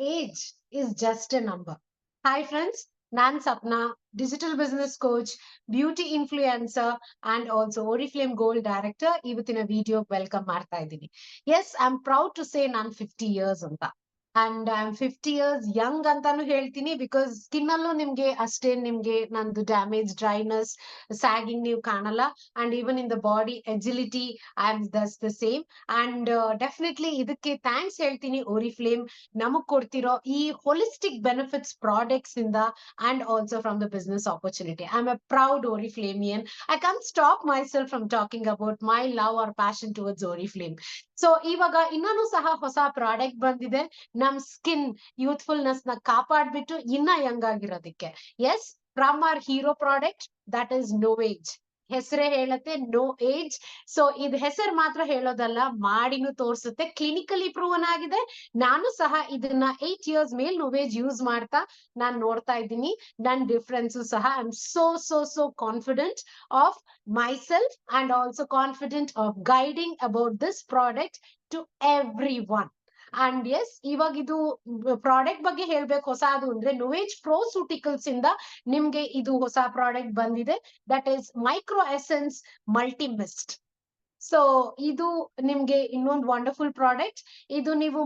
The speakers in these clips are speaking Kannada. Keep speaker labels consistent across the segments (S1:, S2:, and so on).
S1: age is just a number. Hi friends, Nan Sapna, digital business coach, beauty influencer, and also Oriflame Gold director. Ivathina video welcome ಮಾಡ್ತಾ ಇದ್ದೀನಿ. Yes, I'm proud to say ನಾನು 50 years ಅಂತ. And I'm 50 years young ಅಂತಾನು ಹೇಳ್ತೀನಿ because skin ಅಲ್ಲೂ ನಿಮ್ಗೆ ಅಷ್ಟೇ ನಿಮ್ಗೆ ನಂದು ಡ್ಯಾಮೇಜ್ ಡ್ರೈನೆಸ್ ಸ್ಯಾಗಿಂಗ್ ನೀವು ಕಾಣಲ್ಲ and even in the body agility I'm thus the same and definitely ಇದಕ್ಕೆ ಥ್ಯಾಂಕ್ಸ್ ಹೇಳ್ತೀನಿ Oriflame ನಮಗ್ ಕೊಡ್ತಿರೋ ಈ holistic benefits products ಇಂದ and also from the business opportunity. I'm a proud Oriflamean. I can't stop myself from talking about my love or passion towards Oriflame. So ಇವಾಗ ಇನ್ನೂ ಸಹ ಹೊಸ ಪ್ರಾಡಕ್ಟ್ ಬಂದಿದೆ ನಮ್ ಸ್ಕಿನ್ ಯೂತ್ಫುಲ್ನೆಸ್ ನ ಕಾಪಾಡ್ಬಿಟ್ಟು ಇನ್ನ ಯಂಗ್ ಆಗಿರೋದಕ್ಕೆ. Yes, from our hero product that is no age. ಹೆಸರೇ ಹೇಳತ್ತೆ ನೋ ಏಜ್. ಸೊ ಇದ್ ಹೆಸರು ಮಾತ್ರ ಹೇಳೋದಲ್ಲ, ಮಾಡಿನೂ ತೋರ್ಸುತ್ತೆ, ಕ್ಲಿನಿಕಲಿ ಪ್ರೂವನ್ ಆಗಿದೆ. ನಾನು ಸಹ ಇದನ್ನ 8 years ಮೇಲ್ ನೋವೇಜ್ ಯೂಸ್ ಮಾಡ್ತಾ ನಾನ್ ನೋಡ್ತಾ ಇದ್ದೀನಿ. ನನ್ ಡಿಫ್ರೆನ್ಸ್ ಸಹ I am so confident of myself and also confident of guiding about this product to everyone. And yes, ಇವಾಗ ಇದು ಪ್ರಾಡಕ್ಟ್ ಬಗ್ಗೆ ಹೇಳ್ಬೇಕು ಹೊಸದು ಅಂದ್ರೆ ನೋವೇಜ್ ಪ್ರೋಸೂಟಿಕಲ್ಸ್ ಇಂದ ನಿಮ್ಗೆ ಇದು ಹೊಸ ಪ್ರಾಡಕ್ಟ್ ಬಂದಿದೆ. That is micro essence multi mist. So ಇದು ನಿಮ್ಗೆ ಇನ್ನೊಂದು ವಂಡರ್ಫುಲ್ ಪ್ರಾಡಕ್ಟ್. ಇದು ನೀವು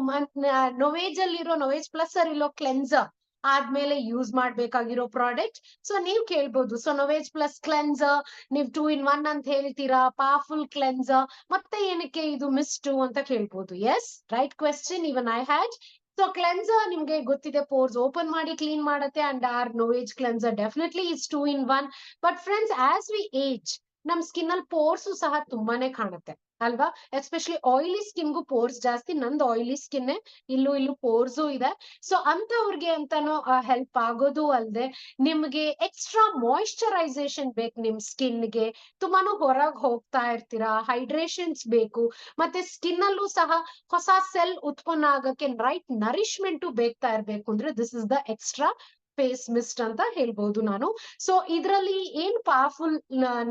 S1: ನೋವೇಜ್ ಅಲ್ಲಿರೋ ನೋವೇಜ್ ಪ್ಲಸ್ ಅಲ್ಲಿರೋ ಕ್ಲೆನ್ಸರ್ ಆದ್ಮೇಲೆ ಯೂಸ್ ಮಾಡ್ಬೇಕಾಗಿರೋ ಪ್ರಾಡಕ್ಟ್. ಸೊ ನೀವ್ ಕೇಳ್ಬೋದು, ಸೊ ನೋವೇಜ್ ಪ್ಲಸ್ ಕ್ಲೆನ್ಸರ್ ನೀವ್ 2 in 1 ಅಂತ ಹೇಳ್ತೀರಾ, ಪವರ್ಫುಲ್ ಕ್ಲೆನ್ಸರ್, ಮತ್ತೆ ಏನಕ್ಕೆ ಇದು ಮಿಸ್ಟ್ ಅಂತ ಕೇಳ್ಬೋದು. Yes, right question even I had. So cleanser ನಿಮ್ಗೆ ಗೊತ್ತಿದೆ, ಪೋರ್ಸ್ ಓಪನ್ ಮಾಡಿ ಕ್ಲೀನ್ ಮಾಡುತ್ತೆ and or Novage cleanser definitely is 2 in 1. But friends, as we age ನಮ್ ಸ್ಕಿನ್ ಅಲ್ಲಿ ಪೋರ್ಸ್ ಸಹ ತುಂಬಾನೇ ಕಾಣುತ್ತೆ ಅಲ್ವಾ? ಎಸ್ಪೆಷಲಿ ಆಯಿಲಿ ಸ್ಕಿನ್ಗೂ ಪೋರ್ಸ್ ಜಾಸ್ತಿ. ನಂದು ಆಯಿಲಿ ಸ್ಕಿನ್, ಇಲ್ಲೂ ಪೋರ್ಸು ಇದೆ. ಸೊ ಅಂತವ್ರಿಗೆ ಅಂತಾನು ಹೆಲ್ಪ್ ಆಗೋದು ಅಲ್ದೆ ನಿಮ್ಗೆ ಎಕ್ಸ್ಟ್ರಾ ಮಾಯಿಶ್ಚರೈಸೇಷನ್ ಬೇಕು ನಿಮ್ ಸ್ಕಿನ್ಗೆ. ತುಂಬಾನು ಹೊರಗ್ ಹೋಗ್ತಾ ಇರ್ತೀರಾ, ಹೈಡ್ರೇಷನ್ಸ್ ಬೇಕು, ಮತ್ತೆ ಸ್ಕಿನ್ ಅಲ್ಲೂ ಸಹ ಹೊಸ ಸೆಲ್ ಉತ್ಪನ್ನ ಆಗಕ್ಕೆ ರೈಟ್ ನರಿಶ್ಮೆಂಟ್ ಬೇಕ್ತಾ ಇರ್ಬೇಕು ಅಂದ್ರೆ this is the extra face mist ಅಂತ ಹೇಳ್ಬಹುದು ನಾನು. ಸೊ ಇದರಲ್ಲಿ ಏನ್ ಪವರ್ಫುಲ್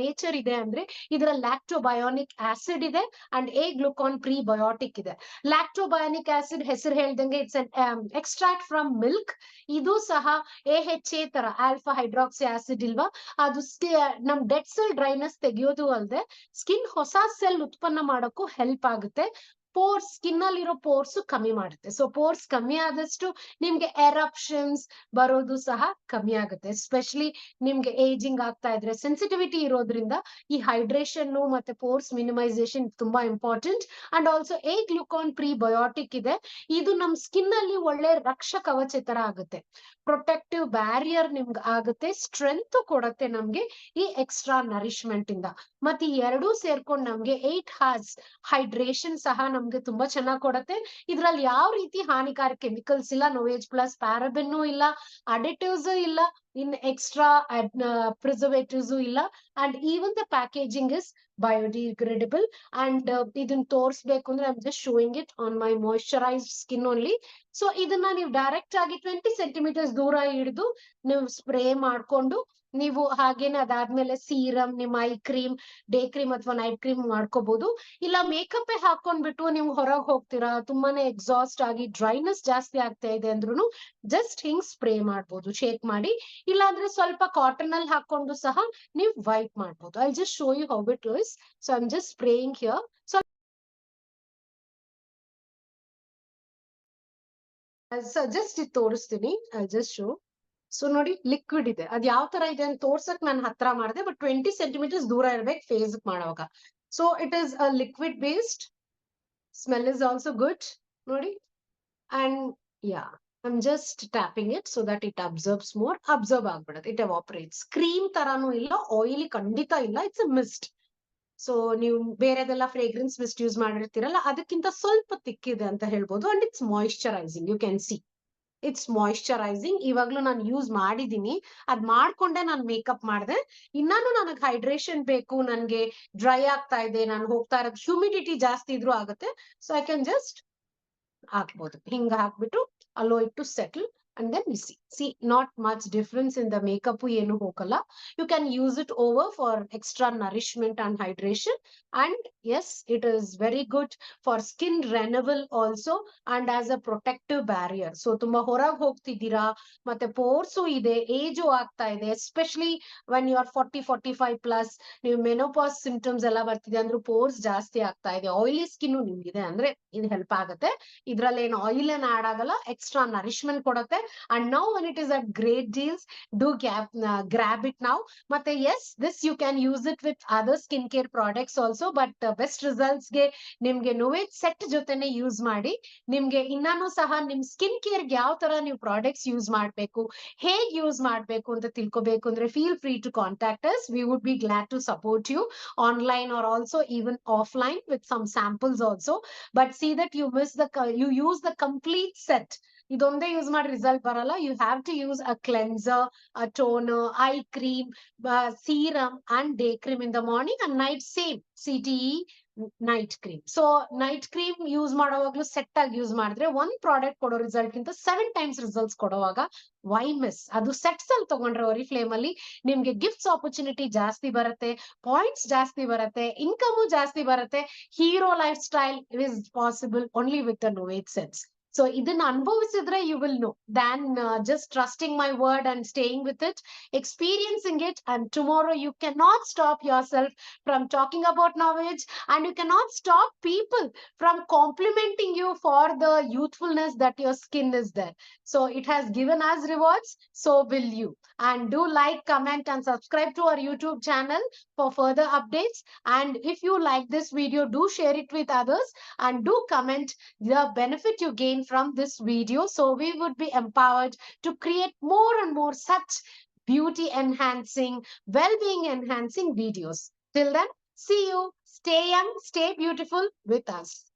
S1: ನೇಚರ್ ಇದೆ ಅಂದ್ರೆ ಇದರ ಲ್ಯಾಕ್ಟೋಬಯೋನಿಕ್ ಆಸಿಡ್ ಇದೆ ಅಂಡ್ ಎ ಗ್ಲುಕಾನ್ ಪ್ರಿಬಯೋಟಿಕ್ ಇದೆ. ಲ್ಯಾಕ್ಟೋಬಯೋನಿಕ್ ಆಸಿಡ್ ಹೆಸರು ಹೇಳ್ದಂಗೆ it's an extract from milk. ಇದು ಸಹ AHA ತರ ಆಲ್ಫಾ ಹೈಡ್ರಾಕ್ಸಿ ಆಸಿಡ್ ಇಲ್ವಾ, ಅದು ನಮ್ ಡೆಡ್ ಸೆಲ್ ಡ್ರೈನೆಸ್ ತೆಗೆಯೋದು ಅಲ್ಲದೆ ಸ್ಕಿನ್ ಹೊಸ ಸೆಲ್ ಉತ್ಪನ್ನ ಮಾಡೋಕ್ಕೂ ಹೆಲ್ಪ್ ಆಗುತ್ತೆ. ಪೋರ್ಸ್, ಸ್ಕಿನ್ ಅಲ್ಲಿರೋ ಪೋರ್ಸ್ ಕಮ್ಮಿ ಮಾಡುತ್ತೆ. ಸೊ ಪೋರ್ಸ್ ಕಮ್ಮಿ ಆದಷ್ಟು ನಿಮ್ಗೆ ಎರಪ್ಷನ್ಸ್ ಬರೋದು ಸಹ ಕಮ್ಮಿ ಆಗುತ್ತೆ. ಎಸ್ಪೆಷಲಿ ನಿಮ್ಗೆ ಏಜಿಂಗ್ ಆಗ್ತಾ ಇದ್ರೆ ಸೆನ್ಸಿಟಿವಿಟಿ ಇರೋದ್ರಿಂದ ಈ ಹೈಡ್ರೇಷನ್ ಮತ್ತೆ ಪೋರ್ಸ್ ಮಿನಿಮೈಸೇಷನ್ ತುಂಬಾ important. And also A ಗ್ಲುಕಾನ್ prebiotic ಇದೆ. ಇದು ನಮ್ ಸ್ಕಿನ್ ಅಲ್ಲಿ ಒಳ್ಳೆ ರಕ್ಷ ಕವಚ ತರ ಆಗುತ್ತೆ, ಪ್ರೊಟೆಕ್ಟಿವ್ ಬ್ಯಾರಿಯರ್ ನಿಮ್ಗೆ ಆಗುತ್ತೆ, ಸ್ಟ್ರೆಂತ್ ಕೊಡುತ್ತೆ ನಮ್ಗೆ ಈ ಎಕ್ಸ್ಟ್ರಾ ನರಿಶ್ಮೆಂಟ್ ಇಂದ. ಮತ್ತೆ ಈ ಎರಡೂ ಸೇರ್ಕೊಂಡು ನಮ್ಗೆ 8 hours ಹೈಡ್ರೇಷನ್ ಸಹ ನಮ್ಗೆ ತುಂಬಾ ಚೆನ್ನಾಗಿ ಕೊಡುತ್ತೆ. ಇದ್ರಲ್ಲಿ ಯಾವ ರೀತಿ ಹಾನಿಕಾರಕ ಕೆಮಿಕಲ್ಸ್ ಇಲ್ಲ, ನೋವೇಜ್ ಪ್ಲಸ್ ಪ್ಯಾರಾಬೆನ್ನು ಇಲ್ಲ, ಅಡಿಟಿವ್ಸ್ ಇಲ್ಲ, ಇನ್ ಎಕ್ಸ್ಟ್ರಾ ಪ್ರಿಸರ್ವೇಟಿವ್ಸ್ ಇಲ್ಲ, and even the packaging is biodegradable. And ಇದನ್ನ ತೋರಿಸ್ಬೇಕು ಅಂದ್ರೆ I am just showing it on my moisturised skin only. So ಇದನ್ನ ನೀವು ಡೈರೆಕ್ಟ್ ಆಗಿ 20 centimeters ದೂರ ಹಿಡಿದು ನೀವು ಸ್ಪ್ರೇ ಮಾಡ್ಕೊಂಡು ನೀವು ಹಾಗೇನೆ ಅದಾದ್ಮೇಲೆ ಸೀರಮ್, ನಿಮ್ಮ ಐ ಕ್ರೀಮ್, ಡೇ ಕ್ರೀಮ್ ಅಥವಾ ನೈಟ್ ಕ್ರೀಮ್ ಮಾಡ್ಕೋಬಹುದು. ಇಲ್ಲ ಮೇಕಪ್ ಹಾಕೊಂಡ್ಬಿಟ್ಟು ನೀವು ಹೊರಗೆ ಹೋಗ್ತೀರಾ, ತುಂಬಾನೇ ಎಕ್ಸಾಸ್ಟ್ ಆಗಿ ಡ್ರೈನೆಸ್ ಜಾಸ್ತಿ ಆಗ್ತಾ ಇದೆ ಅಂದ್ರೂ ಜಸ್ಟ್ ಹಿಂಗ್ ಸ್ಪ್ರೇ ಮಾಡ್ಬೋದು, ಶೇಕ್ ಮಾಡಿ. ಇಲ್ಲಾಂದ್ರೆ ಸ್ವಲ್ಪ ಕಾಟನ್ ಅಲ್ಲಿ ಹಾಕೊಂಡು ಸಹ ನೀವು ವೈಪ್ ಮಾಡ್ಬೋದು. I just show you how it is. So I am just spraying here. So just ಇದು ತೋರಿಸ್ತೀನಿ, ಐ ಜಸ್ಟ್ ಶೋ. ಸೊ ನೋಡಿ, ಲಿಕ್ವಿಡ್ ಇದೆ. ಅದ್ ಯಾವ ತರ ಇದೆ ಅಂತ ತೋರ್ಸಕ್ ನಾನು ಹತ್ರ ಮಾಡಿದೆ, ಬಟ್ 20 centimeters ದೂರ ಇರ್ಬೇಕು ಫೇಸ್ ಮಾಡುವಾಗ. So it is a liquid based. Smell is also good ನೋಡಿ. And yeah, I'm just tapping it so that it absorbs more. Absorb ಆಗ್ಬಿಡುತ್ತೆ, ಇಟ್ ಎವಾಪರೇಟ್ಸ್. ಕ್ರೀಮ್ ತರಾನು ಇಲ್ಲ, ಆಯಿಲಿ ಖಂಡಿತ ಇಲ್ಲ, ಇಟ್ಸ್ ಅ ಮಿಸ್ಟ್. ಸೊ ನೀವು ಬೇರೆದೆಲ್ಲ ಫ್ರೇಗ್ರೆನ್ಸ್ ಮಿಸ್ಟ್ ಯೂಸ್ ಮಾಡಿರ್ತೀರಲ್ಲ, ಅದಕ್ಕಿಂತ ಸ್ವಲ್ಪ ತಿಕ್ಕಿದೆ ಅಂತ ಹೇಳ್ಬೋದು. And it's moisturising, you can see it's moisturising. ಇವಾಗ್ಲೂ ನಾನು ಯೂಸ್ ಮಾಡಿದೀನಿ, ಅದ್ ಮಾಡ್ಕೊಂಡೆ ನಾನು ಮೇಕಪ್ ಮಾಡಿದೆ. ಇನ್ನಾನು ನನಗೆ ಹೈಡ್ರೇಷನ್ ಬೇಕು, ನನ್ಗೆ ಡ್ರೈ ಆಗ್ತಾ ಇದೆ, ನಾನು ಹೋಗ್ತಾ ಇರೋದು ಹ್ಯೂಮಿಡಿಟಿ ಜಾಸ್ತಿ ಇದ್ರೂ ಆಗುತ್ತೆ. ಸೊ ಐ ಕ್ಯಾನ್ ಜಸ್ಟ್ ಹಾಕ್ಬೋದು, ಹಿಂಗ ಹಾಕ್ಬಿಟ್ಟು allow it to settle and then we see. See, not much difference in the makeup ಏನು ಹೋಗಲ್ಲ. You can use it over for extra nourishment and hydration. And yes, it is very good for skin renewal also and as a protective barrier. So ತುಂಬಾ ಹೊರಗೆ ಹೋಗ್ತಿದ್ದೀರಾ ಮತ್ತೆ ಪೋರ್ಸು ಇದೆ, ಏಜು ಆಗ್ತಾ ಇದೆ, especially when you are 40-45 plus, ನೀವು ಮೆನೋಪಾಸ್ ಸಿಂಪ್ಟಮ್ಸ್ ಎಲ್ಲ ಬರ್ತಿದೆ ಅಂದ್ರೆ ಪೋರ್ಸ್ ಜಾಸ್ತಿ ಆಗ್ತಾ ಇದೆ, ಆಯಿಲಿ ಸ್ಕಿನ್ ನಿಮ್ಗಿದೆ ಅಂದ್ರೆ ಇದು ಹೆಲ್ಪ್ ಆಗುತ್ತೆ. ಇದ್ರಲ್ಲಿ ಏನು ಆಯಿಲ್ ಏನ್ ಆಡ್ ಆಗಲ್ಲ, ಎಕ್ಸ್ಟ್ರಾ ನರಿಶ್ಮೆಂಟ್ ಕೊಡುತ್ತೆ. And now when it is at great deals, do grab it now. ಮತ್ತೆ yes, this you can use it with other skincare products also, but best results ಗೆ ನಿಮ್ಗೆ ನೋವೇಟ್ ಸೆಟ್ ಜೊತೆನೆ ಯೂಸ್ ಮಾಡಿ. ನಿಮ್ಗೆ ಇನ್ನಾನು ಸಹ ನಿಮ್ ಸ್ಕಿನ್ ಕೇರ್ ಯಾವ ತರ ನೀವು ಪ್ರಾಡಕ್ಟ್ಸ್ ಯೂಸ್ ಮಾಡ್ಬೇಕು, ಹೇಗ್ ಯೂಸ್ ಮಾಡ್ಬೇಕು ಅಂತ ತಿಳ್ಕೊಬೇಕು ಅಂದ್ರೆ feel free to contact us. We would be glad to support you online or also even offline with some samples also. But see that you use the complete set. ಇದೊಂದೇ ಯೂಸ್ ಮಾಡಿ ರಿಸಲ್ಟ್ ಬರಲ್ಲ. You have to use a cleanser, a toner, eye cream, serum and day cream in the morning and night same CTE night cream. So night cream use ಮಾಡೋವಾಗ್ಲೂ ಸೆಟ್ ಆಗಿ ಯೂಸ್ ಮಾಡಿದ್ರೆ ಒಂದ್ ಪ್ರಾಡಕ್ಟ್ ಕೊಡೋ ರಿಸಲ್ಟ್ ಗಿಂತ 7 ಟೈಮ್ಸ್ ರಿಸಲ್ಟ್ಸ್ ಕೊಡುವಾಗ ವೈ ಮಿಸ್? ಅದು ಸೆಟ್ಸ್ ಅಲ್ಲಿ ತಗೊಂಡ್ರೆ Oriflame ಅಲ್ಲಿ ನಿಮ್ಗೆ ಗಿಫ್ಟ್ಸ್ ಆಪರ್ಚುನಿಟಿ ಜಾಸ್ತಿ ಬರುತ್ತೆ, ಪಾಯಿಂಟ್ಸ್ ಜಾಸ್ತಿ ಬರುತ್ತೆ, ಇನ್ಕಮ್ ಜಾಸ್ತಿ ಬರುತ್ತೆ. Hero lifestyle is possible only with the Novage sets. So ಇದನ್ನ ಅನುಭವಿಸಿದ್ರೆ you will know than just trusting my word and staying with it, experiencing it, and tomorrow you cannot stop yourself from talking about knowledge, and you cannot stop people from complimenting you for the youthfulness that your skin is there. So it has given us rewards, so will you. And do like, comment, and subscribe to our YouTube channel for further updates. And if you like this video, do share it with others and do comment the benefit you gain from this video, so we would be empowered to create more and more such beauty enhancing, well-being enhancing videos. Till then, see you. Stay young, stay beautiful with us.